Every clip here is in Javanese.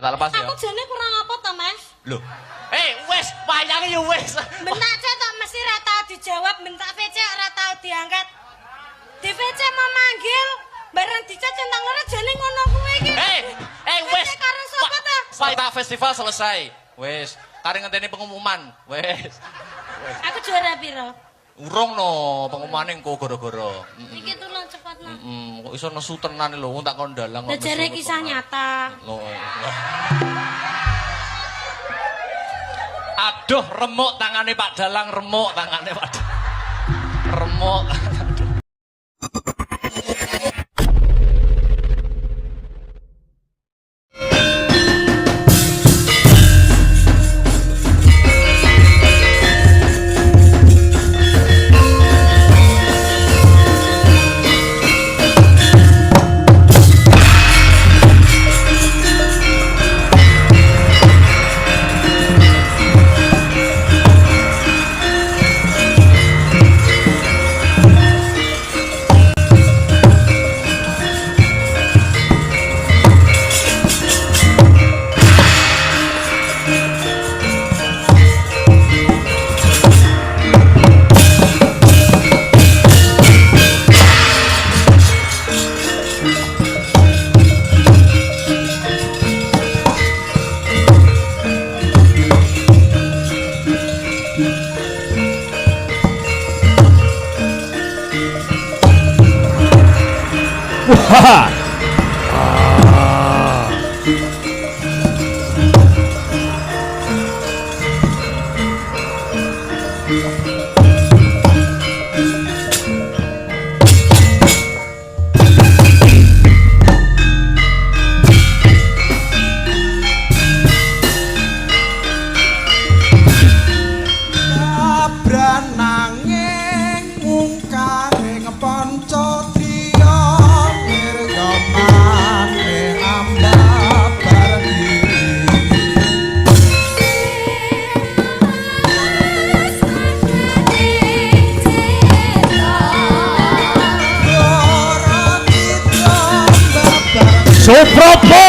tak lepas ya. Aku jane kurang apa to, Mas? Lho. Wes, wayange yo wes. Bentak cek tok mesti ra tau dijawab, bentak VC ora tau diangkat. Di VC mau manggil, bareng dicet centang loro jane ngono kuwi iki. Wes. Karo sapa ta? Kita festival selesai. Wes, kare ngenteni pengumuman. Wes. Aku juara piro? Urung no, pengumumane engko gara-gara. Iki tulung cepet no. Kok iso nesu tenan lho, tak kon dalang kok. Jare kisah nyata. Aduh, remuk tangane Pak Dalang, remuk tangane Pak Dalang. Remuk. Suprapto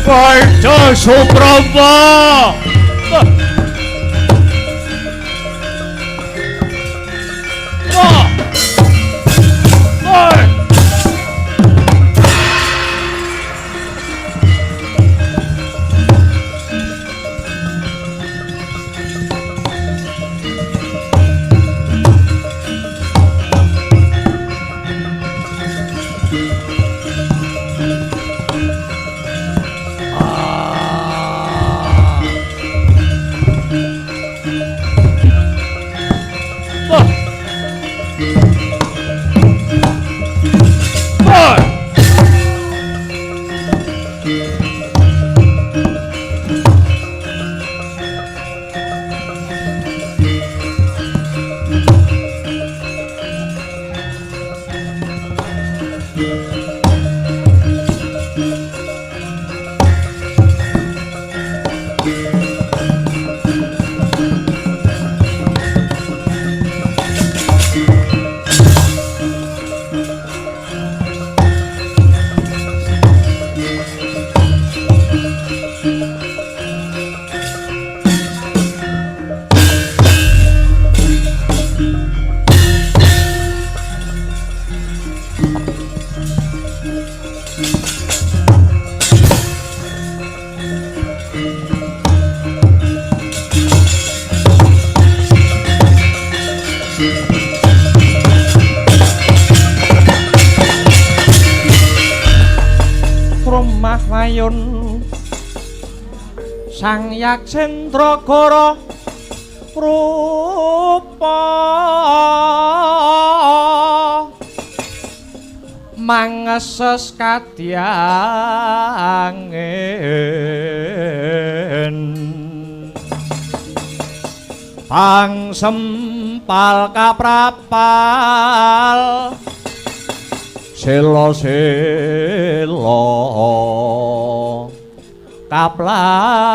Parto Suprapto Sang Yaksendragara rupa mangeses kadyangen pang sempal kaprapal selo-selo kaplasa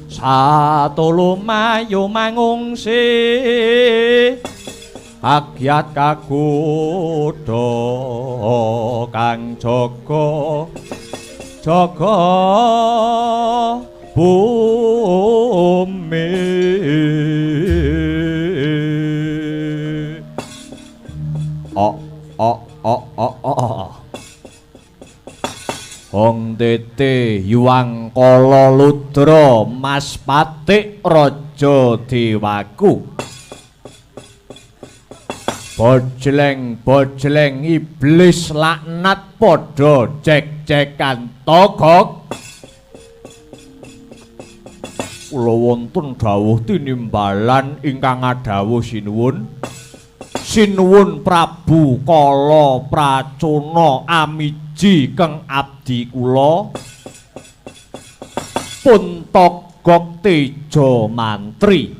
satu lumayu mangungsi Agyat kakudo kang jaga bumi Hong Tete Yuang Kala Ludra Mas Patik Raja Dewaku Bojleng iblis laknat padha jek-jekan togok kula wonten dawuh tinimbalan ingkang adhawuh sinuwun Prabu Kala Pracona amiji keng abdi kula pun togok teja mantri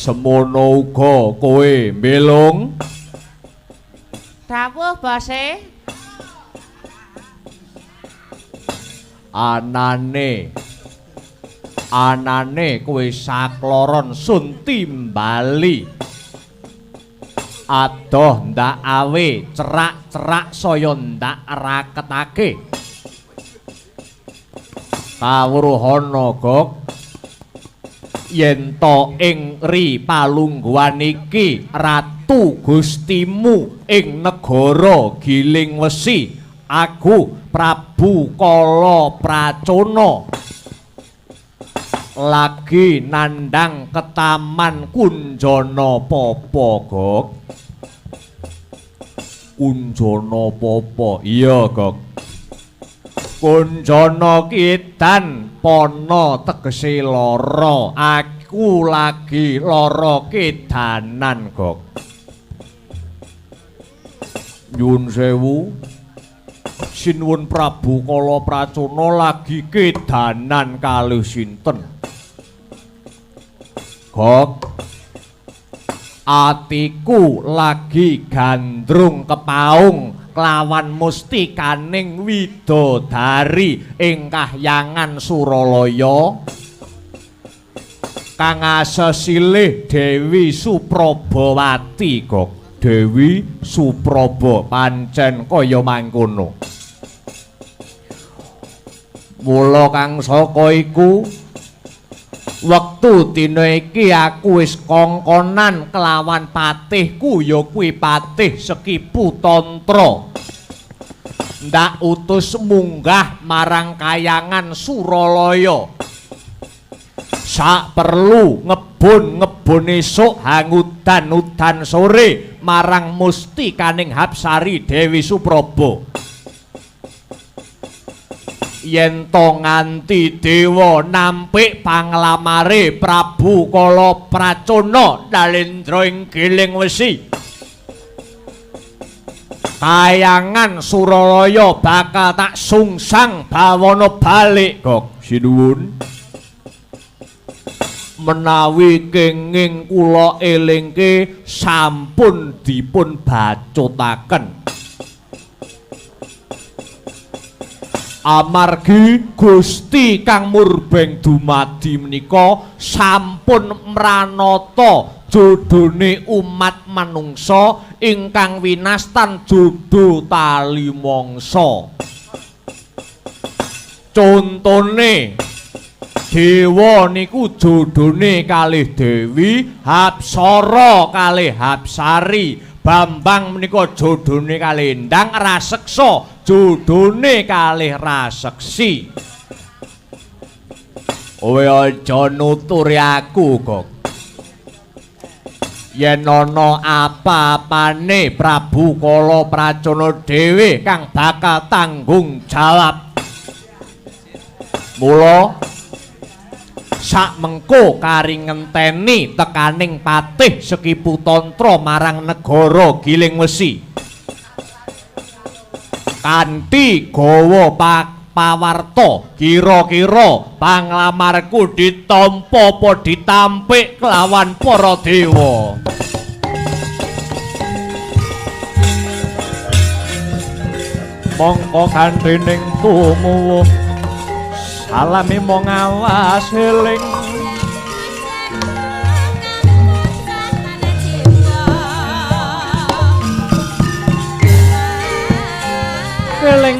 semono uga kowe mbelung dawuh bose anane kowe sakloron sun timbali adoh ndak awe cerak-cerak saya ndak raketake kawruhana gok yen to ing ri palungguhan iki ratu gustimu ing negara Giling Wesi aku Prabu Kala Pracona lagi nandhang ke taman Kunjana Papa gok Kunjana Papa iya gok Kunjana Kidan Pana tegese lara aku lagi lara kedanan gok nyun sewu sinuwun Prabu Kala Pracona lagi kedanan kalih sinten gok atiku lagi gandrung kepaung kelawan mustikaning widodari ing kahyangan Suralaya kang asesilih Dewi Suprabawati gok Dewi Supraba pancen kaya mangkono mula kang saka iku wektu dina iki aku wis kongkonan kelawan patihku ya kuwi patih Sekipu Tantra ndak utus munggah marang kayangan Suralaya sak perlu ngebon esuk hangudan-udan sore marang mustikaning Hapsari Dewi Supraba yen to nganti dewa nampik panglamare Prabu Kala Pracona Dalendra ing Giling Wesi kayangan Suralaya bakal tak sungsang bawana balik gok sinuwun menawi kenging kula elingke sampun dipun bacutaken amargi Gusti kang murbeng dumadi menika sampun mranata jodhone umat manungsa ingkang winastan jodho tali mangsa contone dewa niku jodhone kalih Dewi Hapsara kalih Hapsari Bambang menika jodhone kalih Endang Raseksa jodhone kalih Raseksi kowe aja nuturi aku kok yen ana apa-apane Prabu Kala Pracona dhewe kang bakal tanggung jawab mula sak mengko kari ngenteni tekaning patih Sekipu Tantra marang negara Giling Wesi kanthi gawa pawarta kira-kira panglamarku ditampa apa ditampik kelawan para dewa mongko kanthening tumuwuh salami mong awas eling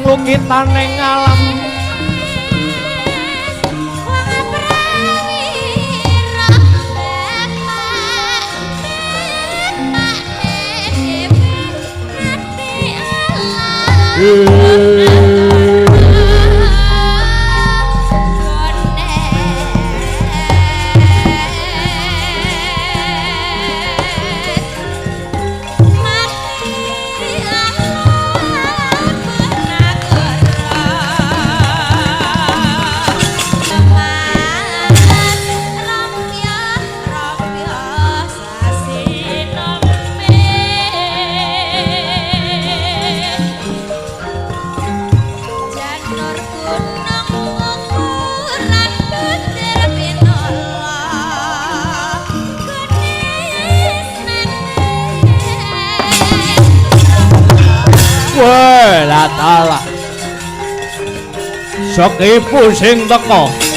metu kita ning alam Tala Sekipu sing teka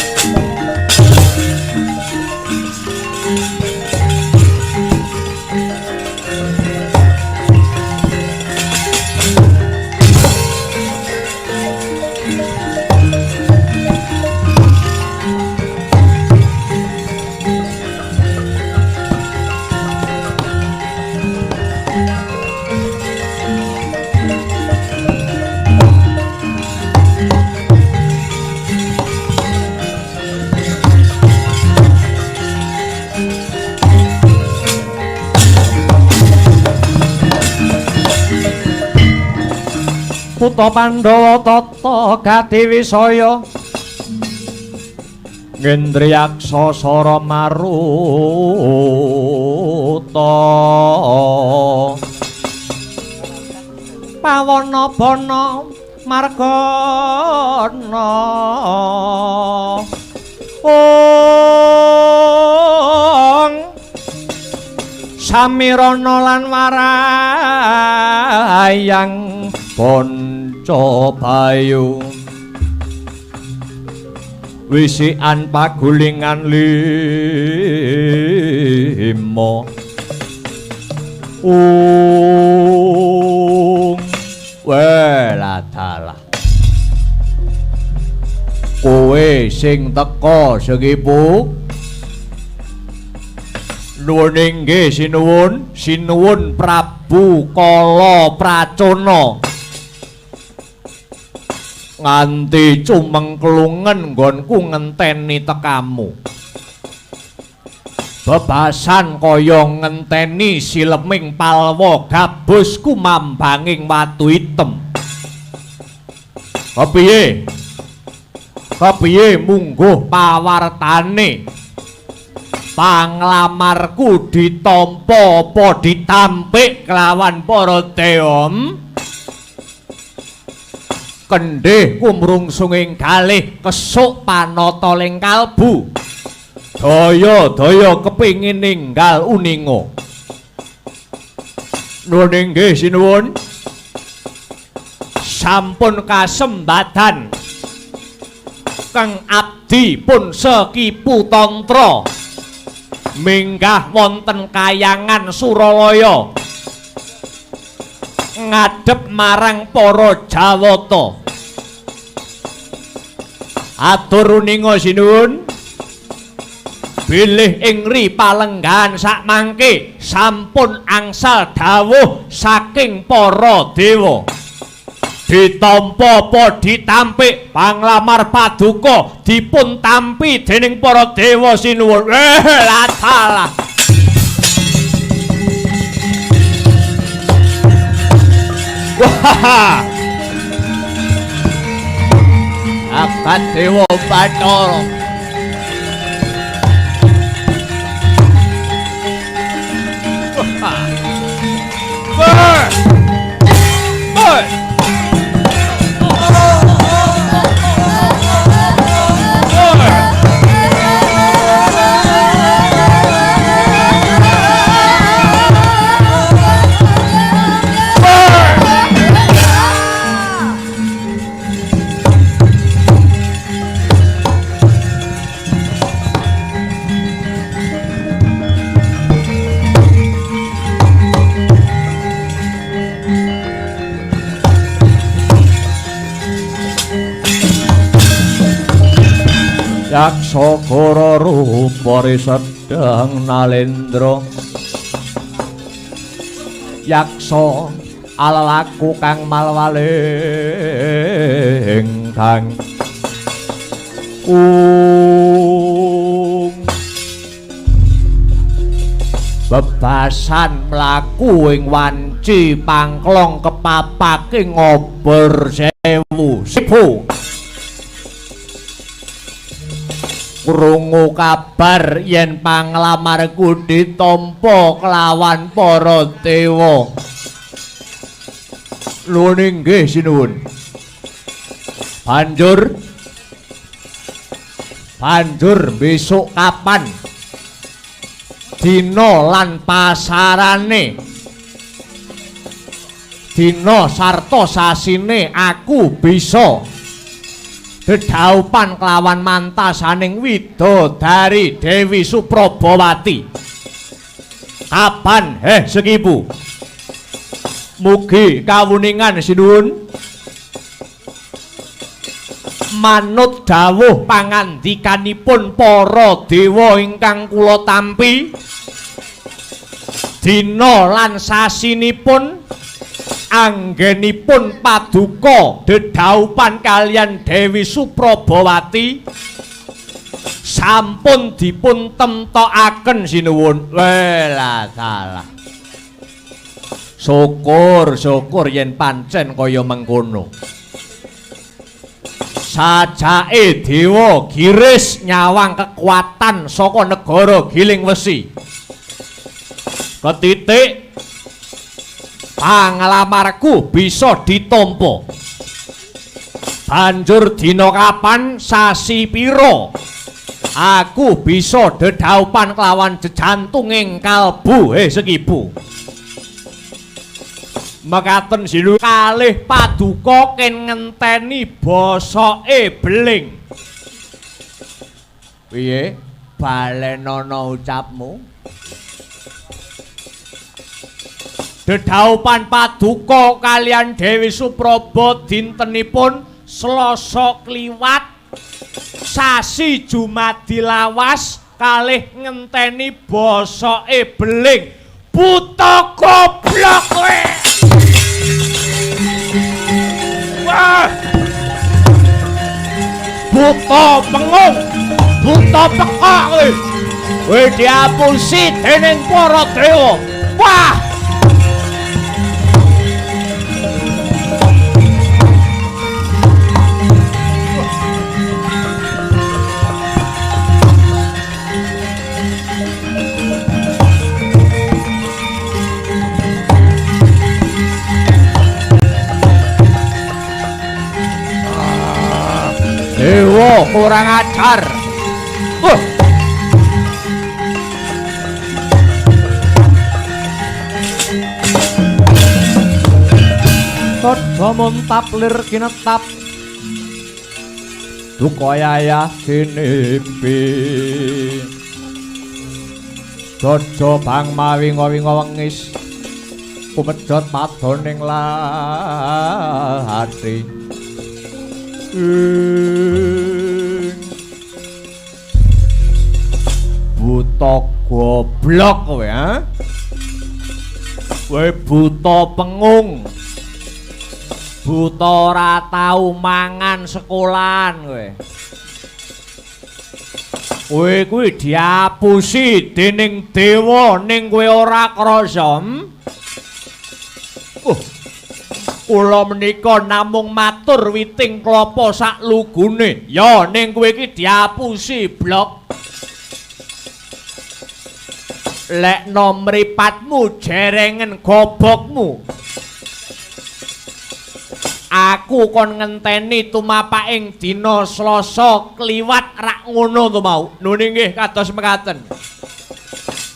Putra Pandhawa tata Gati Wisaya Ngendriyaksa Sara Maruta Pawana Bana Margana Samirana lan Warayang Pancabayu wisikan pagulingan lima weladalah kowe sing teka Sekipu nuwun inggih sinuwun Prabu Kala Pracona nganti cumengklungen nggonku ngenteni tekamu bebasan kaya ngenteni sileming palwa gabus kumambanging watu item kepiye mungguh pawartane panglamarku ditampa apa ditampik kelawan para dewa kendhih kumrungsunging kalih kesuk panata ling kalbu daya kepingin ninggal uninga nuwun inggih sinuwun sampun kasembadan kang abdi pun Sekipu Tantra minggah wonten Kayangan Suralaya ngadhep marang para Jawata atur uninga sinuwun bilih ing ri palenggahan sakmangke sampun angsal dawuh saking para dewa ditampa apa ditampik panglamar paduka dipun tampi dening para dewa sinuwun latalah wah akan dewa Bathara Yaksa Gora Rupari Sedang Nalendra Yaksa alalaku kang malwaling kang bebasan mlaku ing wanci pangklong kepapake ngober sewu sipu krungu kabar yen panglamarku ditampa kelawan para dewa. Nuwun nggih sinuwun. Banjur besok kapan dina lan pasarane dina sarta sasine aku bisa dedaupan kelawan mantasaning widodari Dewi Suprabawati. Kapan sekipu mugi kawuningan sinuwun manut dawuh pangandikanipun para dewa ingkang kula tampi dina lan sasinipun anggenipun paduka dedaupan kalian Dewi Suprabawati sampun dipun temtokaken sinuwun. Welah salah. Syukur yen pancen kaya mengkono. Sajake dewa Giris nyawang kekuatan saka negara Giling Wesi. Ketitik panglamarku bisa ditampa. Banjur dina kapan sasi pira aku bisa dedaupan kelawan jejantunging kalbu sekibu. Mekaten silu kalih paduka ken ngenteni bosoke beling. Piye balenono ucapmu? Dedaupan paduka kalian Dewi Supraba dintenipun Selasa Kliwat sasi Jumadilawas kalih ngenteni bosoke beling. Buta goblok kowe. Wah! Buta pengung, buta pekak kowe. Kowe diapusi dening para dewa. Wah! Dewa kurang ajar. Todha muntap lir kinetap dukaya kinimpi Dodo bang mawinga-winga wengis kumedhot madoning lahati. Buta goblok kowe, ha? Kowe buta pengung. Buta ora tau mangan sekolahan kowe. Kowe kuwi diapusi dening dewa ning kowe ora krasa. Kula menika namung matur witing klapa sak lugune. Ya ning kowe iki diapusi blok. Lek nom mripatmu jerengen gobokmu. Aku kon ngenteni tumapaking dina Selasa Kliwat rak ngono to mau. Nune nggih kados mekaten.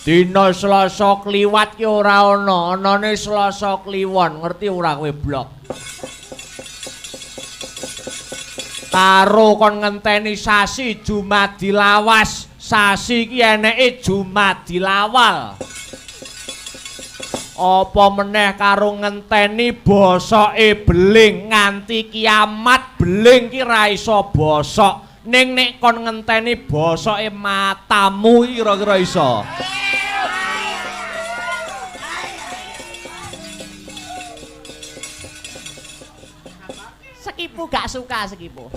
Dina Selasa Kliwat ki ora ana, anane Selasa Kliwon, ngerti ora kowe blok. Karo kon ngenteni sasi Jumadilawas, sasi ki eneke Jumadilawal. Apa meneh karo ngenteni bosoke beling nganti kiamat beling ki ra iso bosok Ning nek kon ngenteni bosoke matamu kira-kira iso. Sekipu gak suka Sekipu.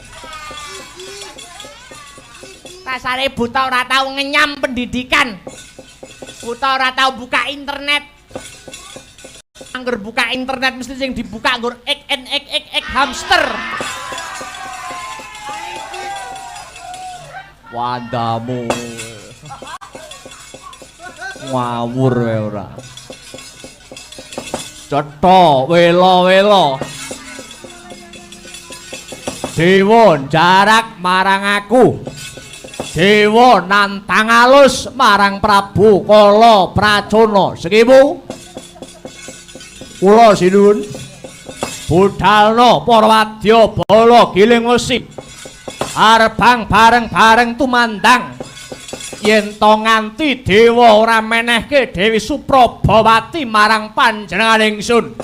Rasane buta ora tau ngenyam pendidikan. Buta ora tau buka internet. Angger buka internet mesti sing dibuka nggur ek hamster. Wandamu. Ngawur wae ora. Cetha wela-wela. Dewa jarak marang aku. Dewa nantang alus marang Prabu Kala Pracona. Sekipu. Kula sinuwun. Budhalna para wadya bala giling wesi. Arbang bareng-bareng tumandang. Yen to nganti dewa ora menehke Dewi Suprabawati marang panjenengan ingsun.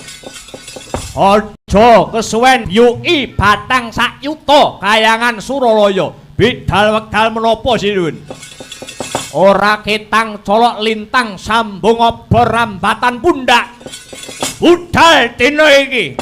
Aja kesuwen yuki batang sak yuta kayangan Suralaya. Bidal wekdal menapa sinuwun? Ora ketang colok lintang sambung obor rambatan pundak. Budal dina iki.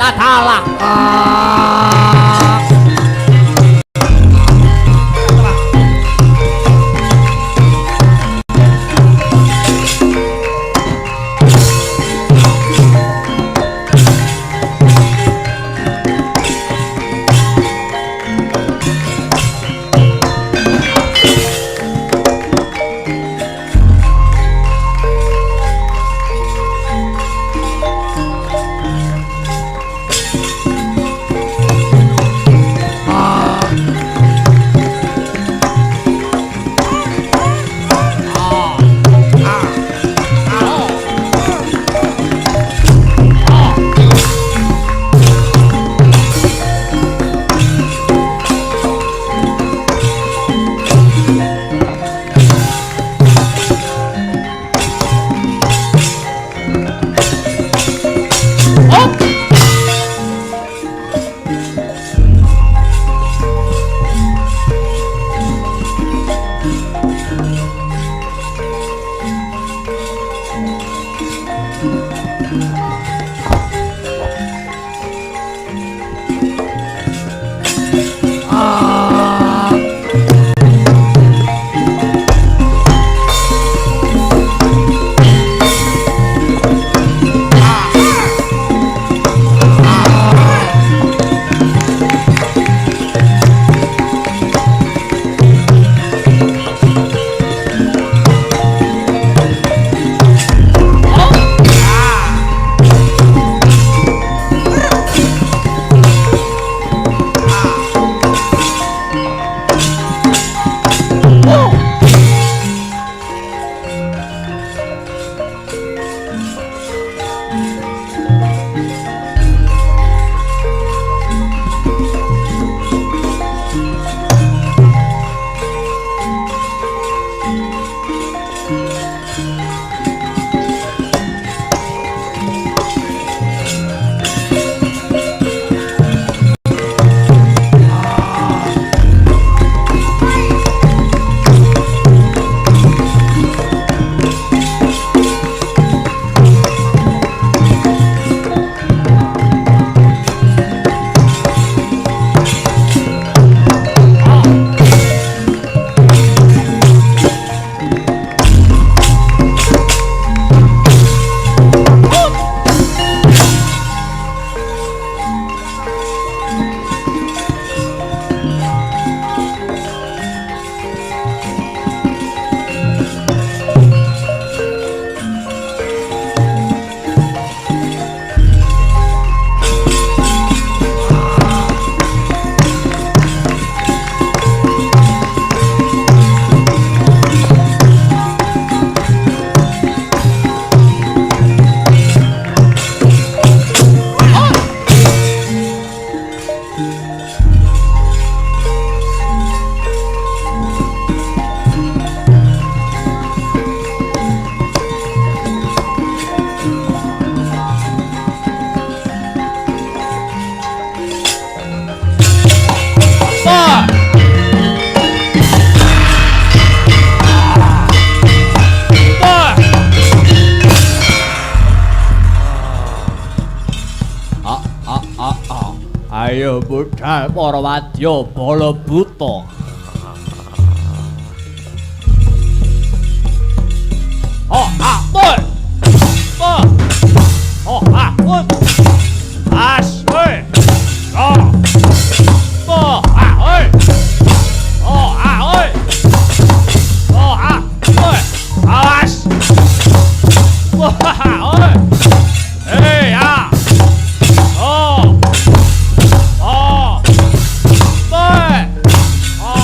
Latalah. Ayo budal para wadya bala buta. Oh, pun. Oh, pun. As, oi. Oh. Oh, oi. Oh, oi. Oh, oi. Awas. Wah, oi. Hey, ah. Oh. Oh. Boy. Oh.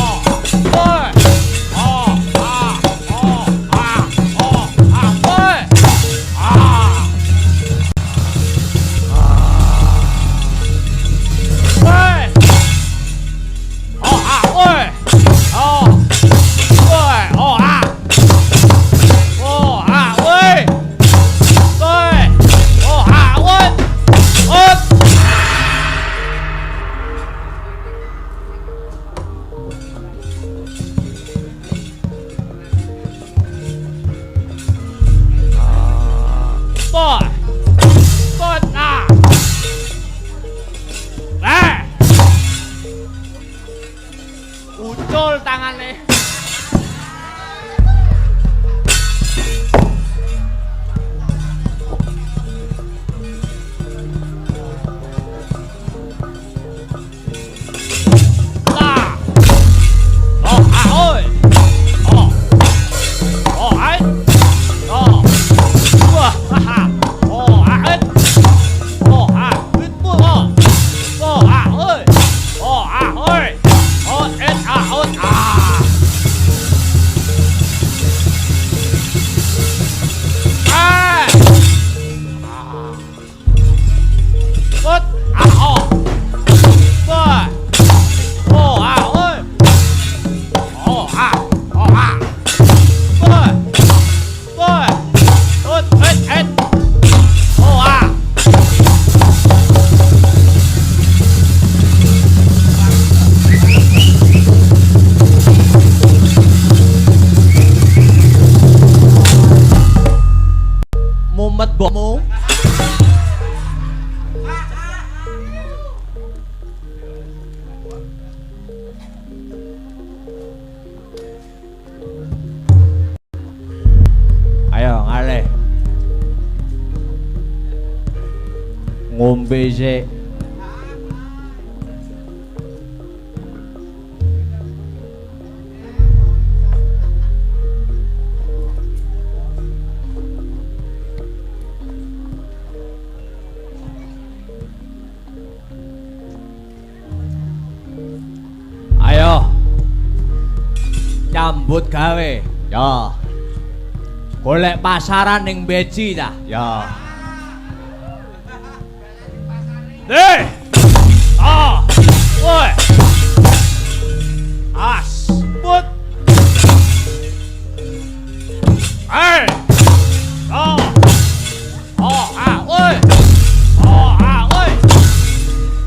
tangane. Mumet bokmu. Ayo ngalih. Ngombe sik. Ayo. Nyambut gawe. Ya. Golek pasaran ning Beci ta? Ya. Deh. Ah. Woi. As. But. Hey. Oh. Oh, ah, woi. Oh, ah, woi.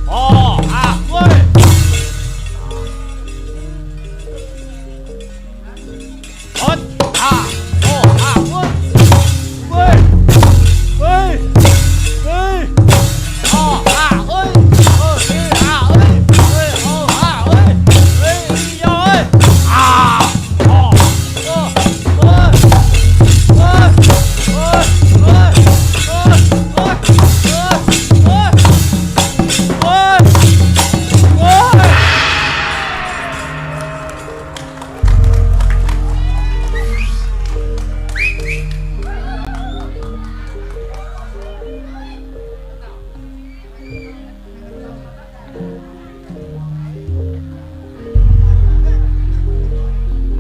Oh, ah, woi. Hot. Ah.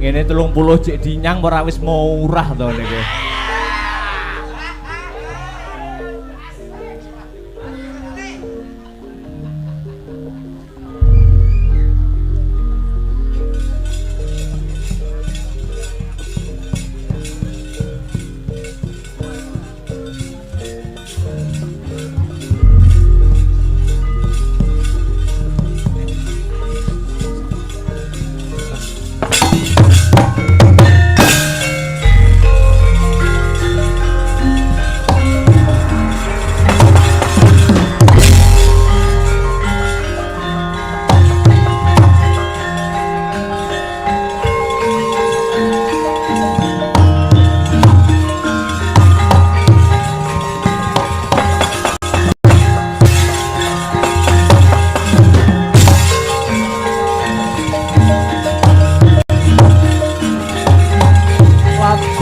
Ngene 30 cek dinyang ora wis murah to niki.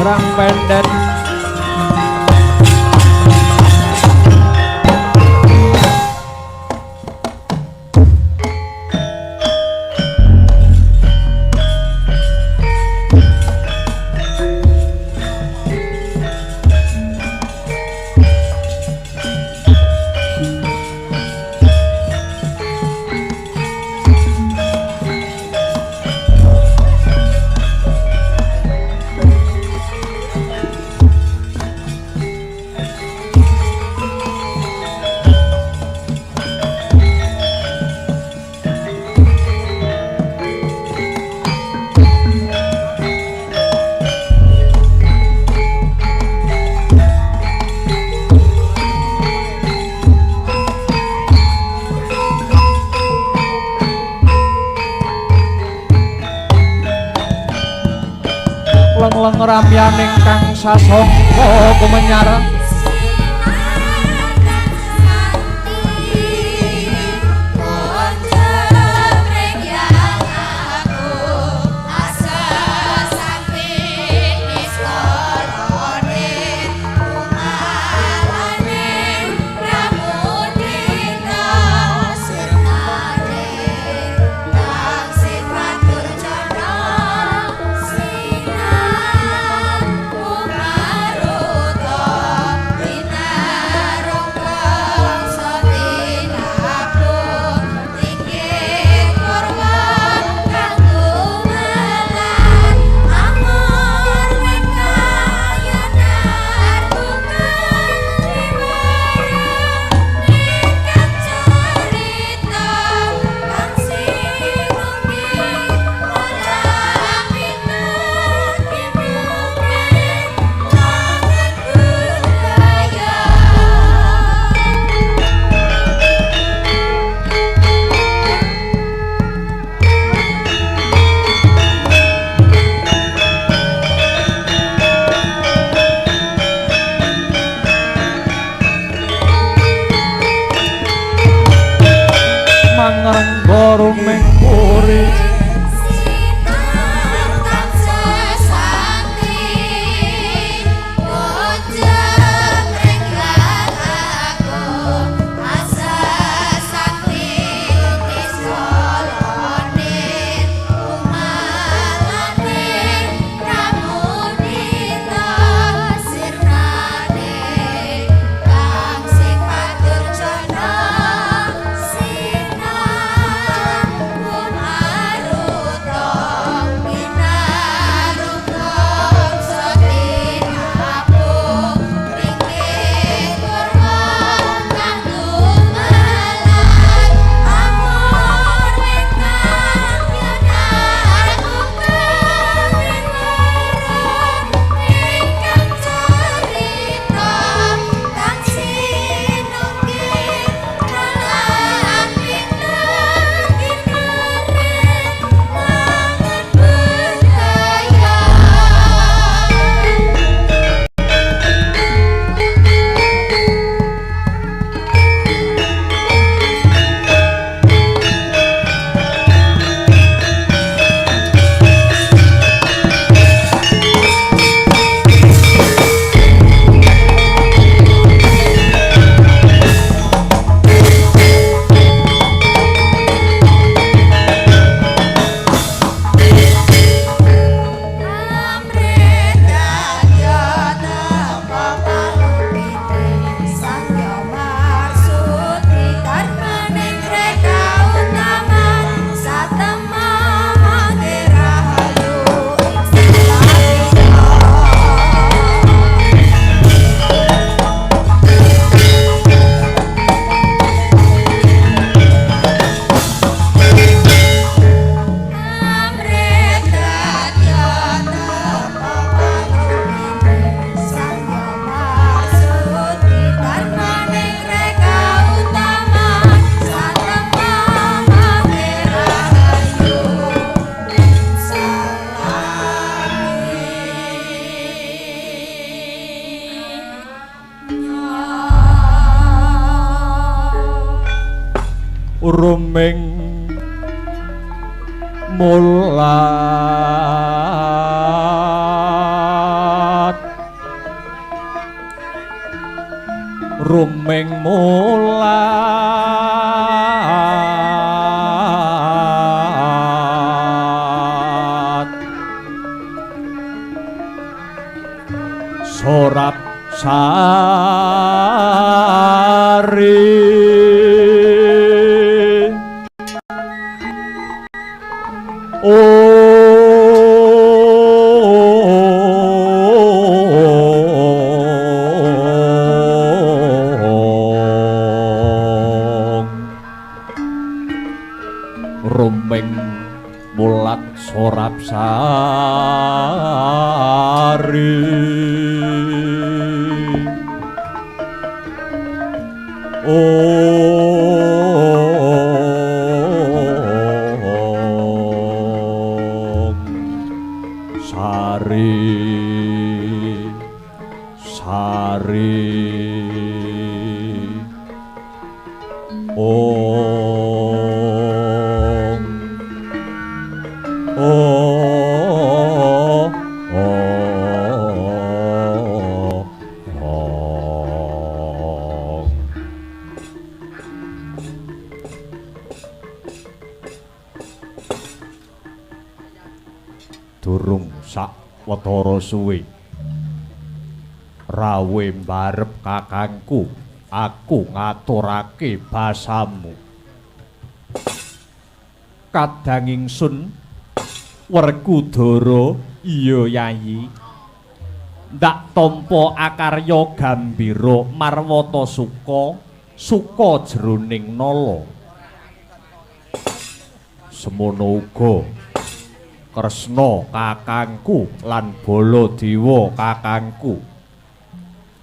Serang pendek. leng-leng ramyan ingkang sasongko kumenyar uruming mulat ruming mulat sorap sari ruming mulat sorap sari Sari Om durung sawetara suwe rawe mbarep kakangku aku ngaturake basamu kadang ingsun Werkudara iya Yayi ndak tampa akarya gambira marwata suka jroning nala semono uga Kresna kakangku lan Baladewa kakangku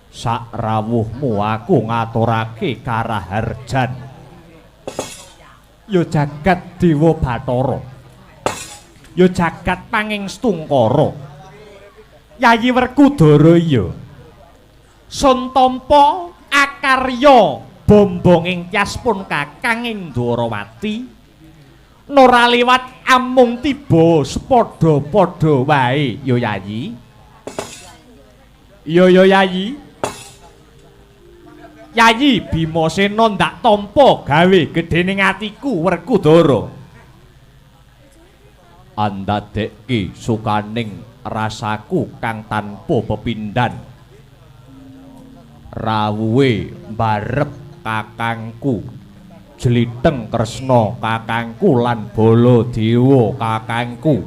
sak rawuhmu aku ngaturake karaharjan ya jagat Dewa Bathara ya jagat Pangingstungkara Yayi Werkudara iya sun tampa akarya bombonging tiaspun kakang ing Dwarawati Nora liwat amung tiba sepadha-padha wae ya Yayi. Iya ya Yayi. Yayi Bimasena ndak tampa gawe gedhening atiku Werkudara. Andadekke sukaning rasaku kang tanpa pepindhan. Rawuhe mbarep kakangku. Jlitheng Kresna kakangku lan Baladewa kakangku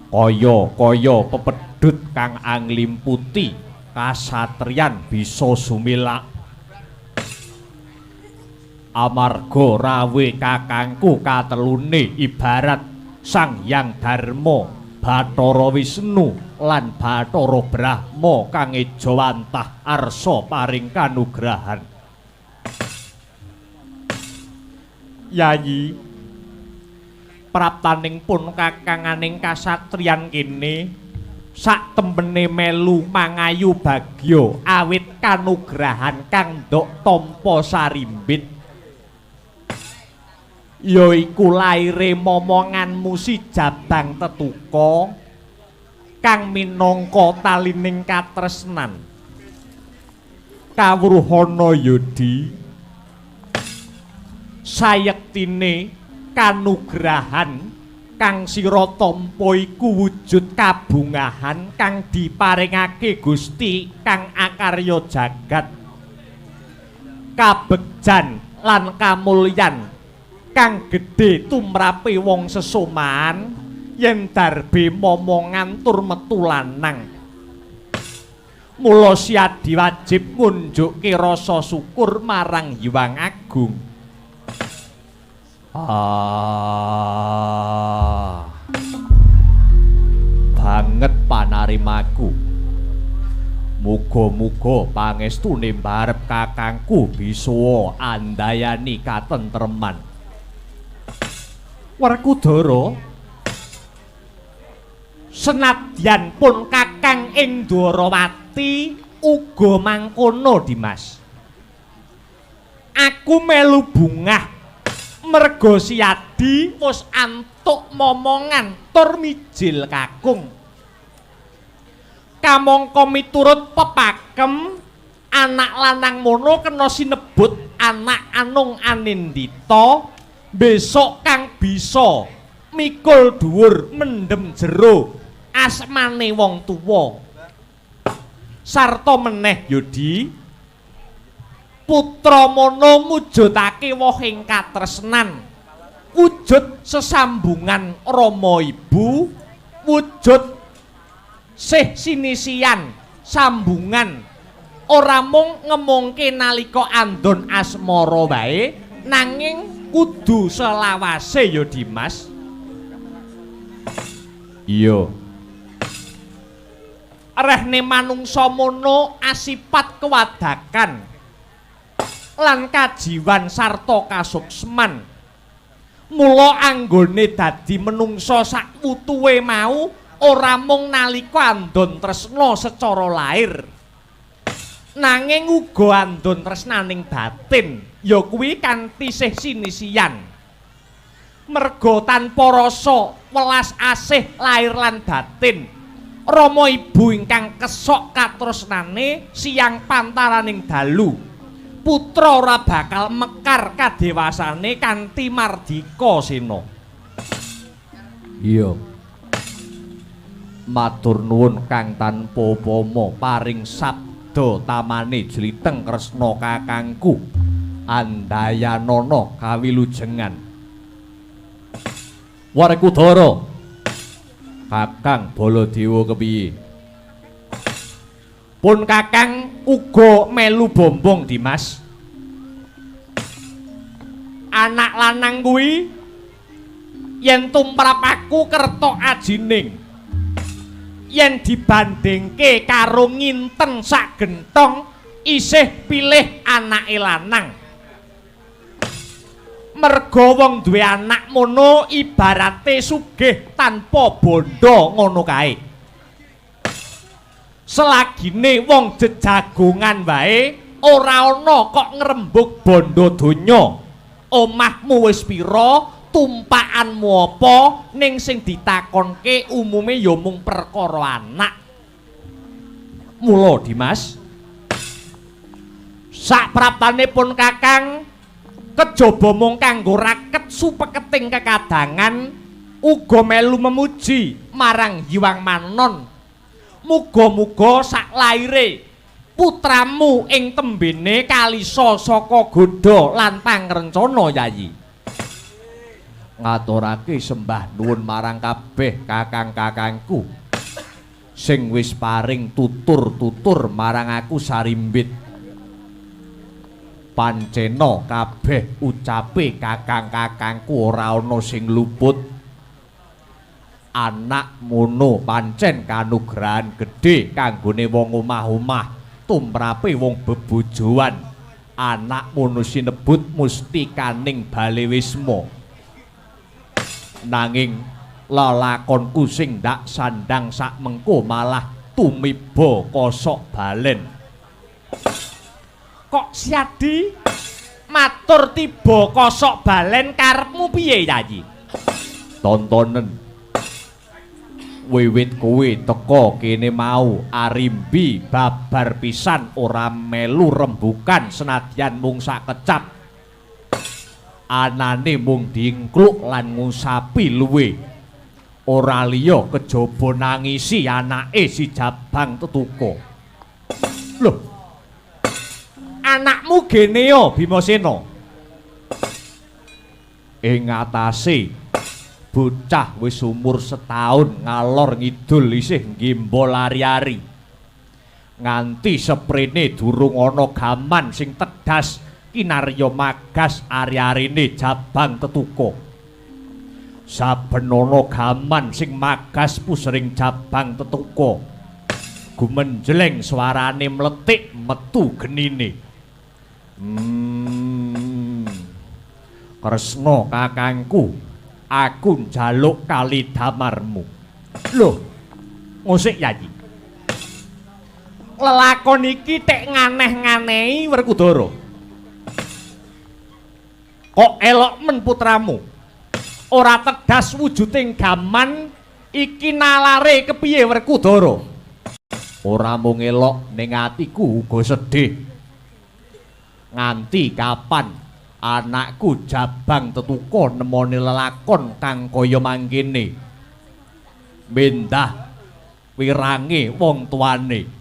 kaya pepedhut kang anglimputi kasatriyan bisa sumilak amarga rawe kakangku katelune ibarat Sang Hyang Darma Bathara Wisnu lan Bathara Brahma kang eja wantah arsa paring kanugrahan Yayi praptaning pun kakanganing kasatriyan kene sak tembene melu mangayu bagya awit kanugrahan kang ndok tampa sarimbit ya iku laire momonganmu si Jabang Tetuka kang minangka talining katresnan kawruhana Yodi sayektine kanugrahan kang sira tampa iku wujud kabungahan kang diparingake Gusti kang akarya jagat kabegjan lan kamulyan kang gedhe tumrape wong sesomaan yen darbe momongan tur metu lanang mula Siadi wajib ngunjukke rasa syukur marang Hyang Agung banget panarimaku muga-muga pangestune mbarep kakangku bisa andayani katentreman Werkudara senadyan pun kakang ing Dwarawati uga mangkono Dimas aku melu bungah merga Siadi wis antuk momongan tur mijil kakung kamangka miturut pepakem anak lanang mono kena sinebut anak Anung Anindita besok kang bisa mikul dhuwur mendem jero asmane wong tuwa sarta meneh Yodi putra mono mujudake wohing katresnan wujud sesambungan Rama Ibu wujud sih sinisian sambungan ora mung ngemongke nalika andon asmara wae nanging kudu selawase ya Dimas iya rehne manungsa mono asipat kewadakan lan kajiwan sarta kasuksman mula anggone dadi menungsa sakwutuhe mau ora mung nalika andon tresna secara lair, nanging uga andon tresnaning batin, ya kuwi kanthi sih sinisian. Merga tanpa rasa welas asih lair lan batin, Rama Ibu ingkang kesok katresnane siyang pantaraning dalu, putra ora bakal mekar kadewasane kanthi mardika sena. Iya. Matur nuwun Kang tanpa upama paring sabda tamane jliteng kresna kakangku Andayanana kawilujengan. Warekudara Kakang Baladewa kepiye? Pun Kakang uga melu bombong Dimas. Anak lanang kuwi yen tumrap aku kerta ajining, yen dibandingke karo nginten sak gentong isih pilih anake lanang. Merga wong duwe anak mono ibarate sugih tanpa bondo ngono kae. Selagine wong jejagongan wae ora ana kok ngrembug bondo donya. Omahmu wis pira, tumpakanmu apa, ning sing ditakonke umume ya mung perkara anak. Mula Dimas, saprapanipun Kakang kejaba mung kanggo raket supeketing kekadangan, uga melu memuji marang Hyang Manon. Muga-muga sak laire putramu ing tembene kalisa saka godha lan pangrencana Yayi. Ngaturake sembah nuwun marang kabeh kakang-kakangku sing wis paring tutur-tutur marang aku sarimbit. Pancena kabeh ucape kakang-kakangku ora ana sing luput. Anak mono pancen kanugrahan gedhe kanggone wong omah-omah tumrape wong bebojoan. Anak mono sinebut mustikaning balewisma. Nanging lelakonku sing ndak sandang sak mengko malah tumiba kosok balen. Kok siadi matur tiba kosok balen karepmu piye Yayi? Tontonen wiwit kowe teka kene mau arimbi babar pisan ora melu rembukan senadyan mung sakecap. Anane mung diingkluk lan ngusapi luwe. Ora liya kejaba nangisi anake si Jabang Tetuka. Loh, anakmu Geneo Bimasena. Ing atase bocah wis umur setahun ngalor ngidul isih ngimbol ari-ari. Nganti seprene durung ana gaman sing tegas kinarya magas ari-arine Jabang Tetuka. Saben ana gaman sing magas pusering Jabang Tetuka, gumenjleng swarane mletik metu genine. Kresna kakangku, aku njaluk kali damarmu. Loh, ngosik Yayi. Lelakon iki tek nganeh-nganehi Werkudara. Kok elok men putramu? Ora tedas wujuding gaman iki nalare kepiye Werkudara? Ora mung elok ning atiku uga sedih. Nganti kapan anakku Jabang Tetuka nemoni lelakon kang kaya mangkene? Mendah wirange wong tuane.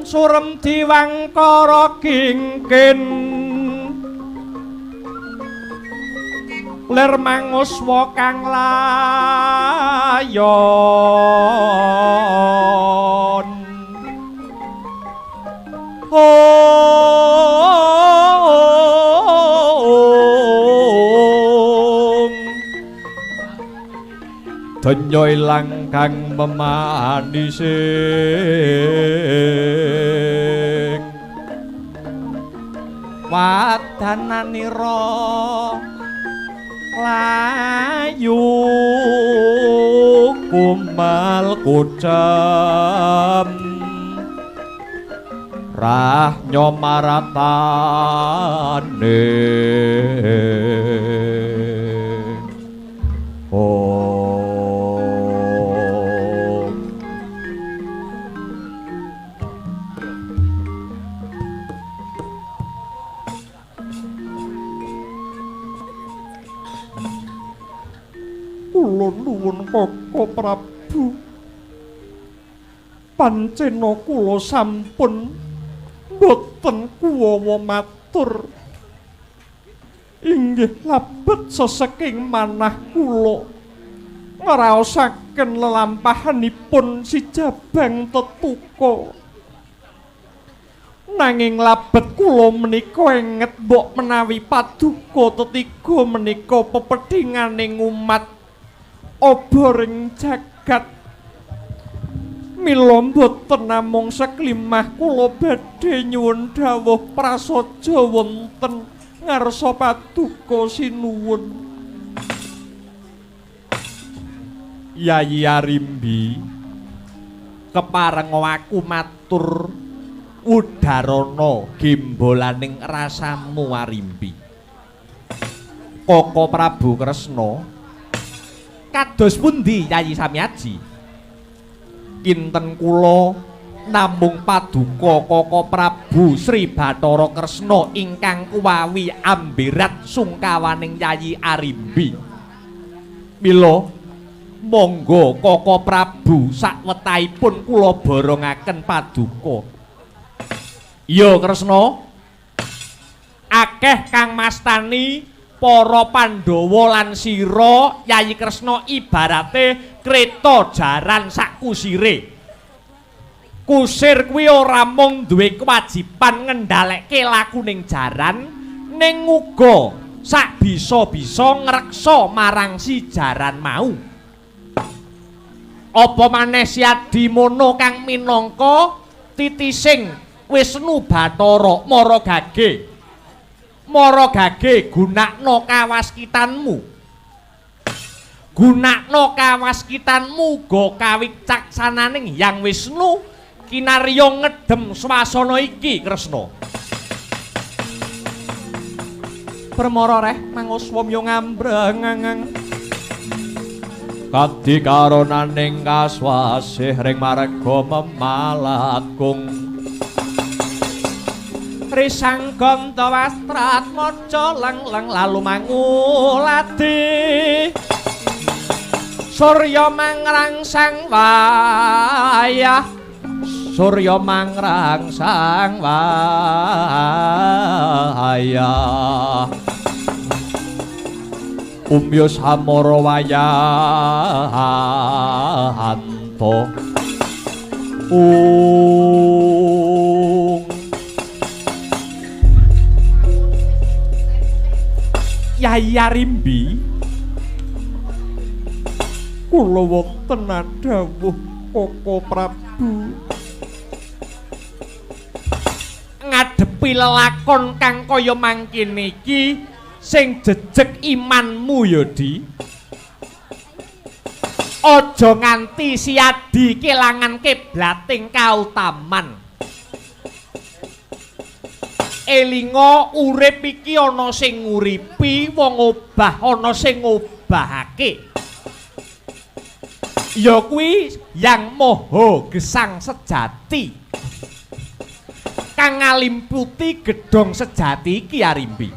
Surem diwangkara kingkin, ler manguswa kang layon. donya ilang kang memanising wadananira layu kumal kucem rah nyomaratane kula nuwun Kaka Prabu pancena kula sampun boten kuwawa matur inggih labet sesaking manah kula ngraosaken lelampahanipun si Jabang Tetuka nanging labet kula menika enget mbok menawi paduka tetiga menika pepedhinganing umat oboring jagat mila mboten namung seklimah kula badhe nyuwun dawuh prasaja wonten ngarsa paduka sinuwun Yayi Arimbi kepareng aku matur udarana gembolaning rasamu Arimbi Kaka Prabu Kresna kados pundi Yayi Samyaji kinten kula namung paduka Kaka Prabu Sri Bathara Kresna ingkang kuwawi amberat sungkawaning Yayi Arimbi mila monggo Kaka Prabu sakwetahipun kula borongaken paduka ya Kresna akeh kang mastani para Pandhawa lan sira Yayi Kresna ibarate kreta jaran sak kusire. Kusir kuwi ora mung duwe kewajiban ngendhaleke lakuning jaran ning uga sak bisa-bisa ngreksa marang si jaran mau. Apa maneh Siadimono kang minangka titising Wisnu Bathara Maragage. Maragage gunakno kawaskitanmu. Gunakno kawaskitanmu go kawicaksanane Hyang Wisnu kinarya ngedhem swasana iki Kresna. permara reh manguswamya ngambrangangang Kadi karonaning kaswasih ring marga memalakung Risang ganta wastrat maca leng-leng lalu manguladi Surya mangrangsang wayah Surya mangrangsang wayah Umyo samara wayahanto Yayi Arimbi kula wonten dawuh Kaka Prabu ngadepi lelakon kang kaya mangkene iki sing jejeg imanmu ya Di aja nganti Siadi kelangan kiblating kautaman elinga urip iki ana sing nguripi wong obah ana sing ngobahake ya kuwi Yang Maha Gesang sejati kang ngalimputi gedhong sejati iki Arimbi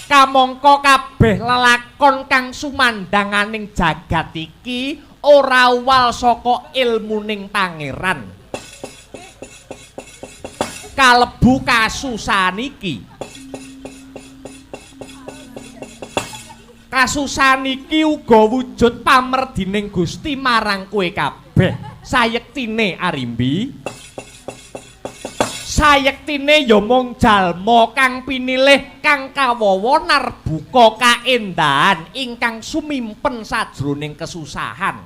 kamangka kabeh lelakon kang sumandanganing jagat iki ora uwal saka ilmuning pangeran kalebu kasusahan iki kasusahan iki uga wujud pamerdining Gusti marang kowe kabeh sayektine Arimbi sayektine ya mung jalma kang pinilih kang kawawa narbuka kaendahan ingkang sumimpen sajroning kesusahan.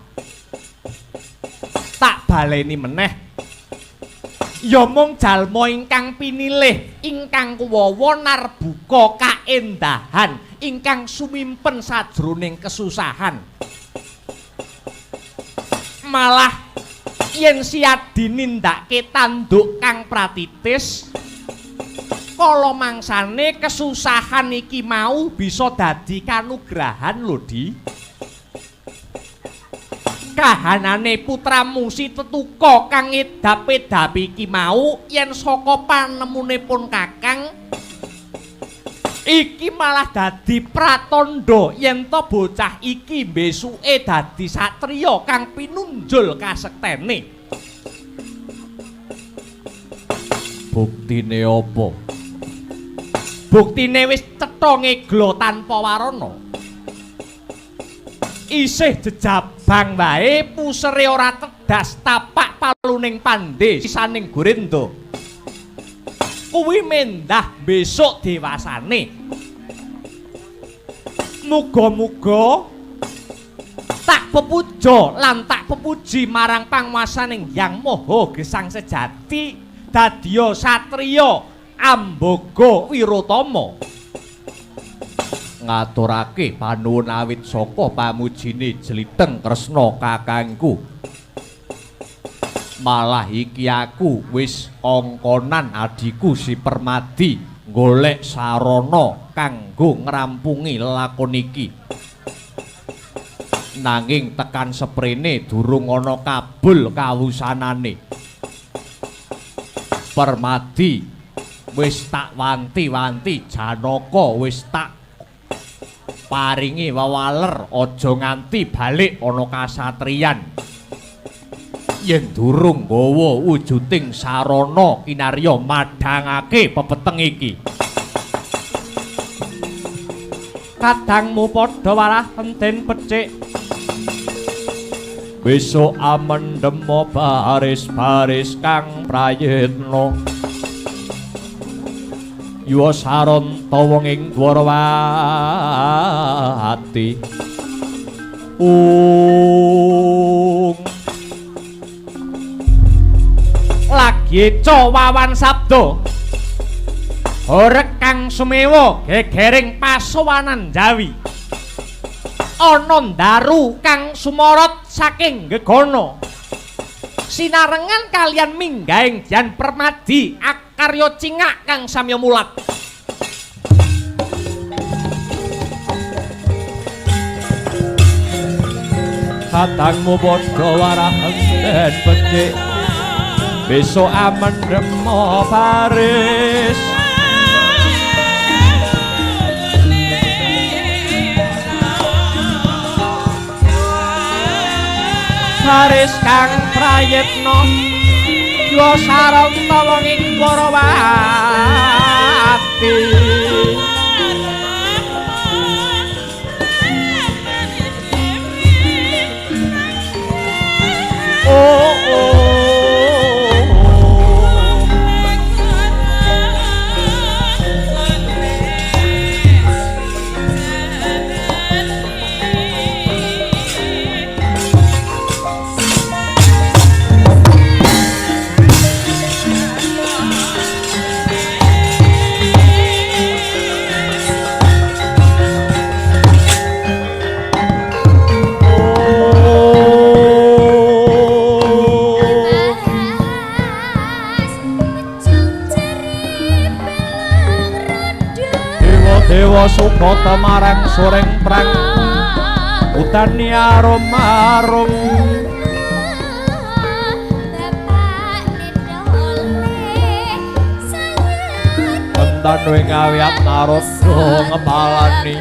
Tak baleni meneh, ya mung jalma ingkang pinilih ingkang kuwawa narbuka kaendahan ingkang sumimpen sajroning kesusahan. Malah yen siadi nindakake tanduk kang pratitis, kala mangsane kesusahan iki mau bisa dadi kanugrahan lho Di. Kahanane putramu si Tetuka kang edap-edapi iki mau yen saka panemunipun Kakang iki malah dadi pratandha yen to bocah iki besuke dadi satriya kang pinunjul kasektene. Buktine apa? Buktine wis cetha ngeglo tanpa warana. Isih jejabang wae pusere ora tedas tapak paluning pandhe sisaning Gurenda. Kuwi mendah besok dewasane. Muga-muga tak pepuja lan tak pepuji marang panguwasaning Hyang Maha Gesang Sejati dadya satriya Ambaga Wiratama. Ngaturake panuwun awit saka pamujine Jliteng Kresna kakangku. Malah iki aku wis kongkonan adiku si Permadi golek sarana kanggo ngrampungi lakon iki. Nanging tekan seprene durung ana kabul kawusanane. Permadi wis tak wanti-wanti, Janaka wis tak paringi wewaler aja nganti balik ana kasatriyan. Yen durung gawa wujuding sarana kinarya madhangake pepeteng iki. Kadangmu padha warah enten becik. Besok amendem baris-baris kang prayitna. Yuwa saron tawang ing Dwarawati. Lagi cawawan sabda horeg kang sumewa gegering pasowanan Jawi ana ndaru kang sumorot saking gegana sinarengan kalian minggahing Dian Permadi akarya cingak kang samya mulat. Kadangmu padha warah enten becik. Besok amendem baris baris kang prayitna yuwa sareng tawang ing Dwarawati. Dewa Subhata marang soreng prang utani arum-arum entan wing awiyat narada ngepalani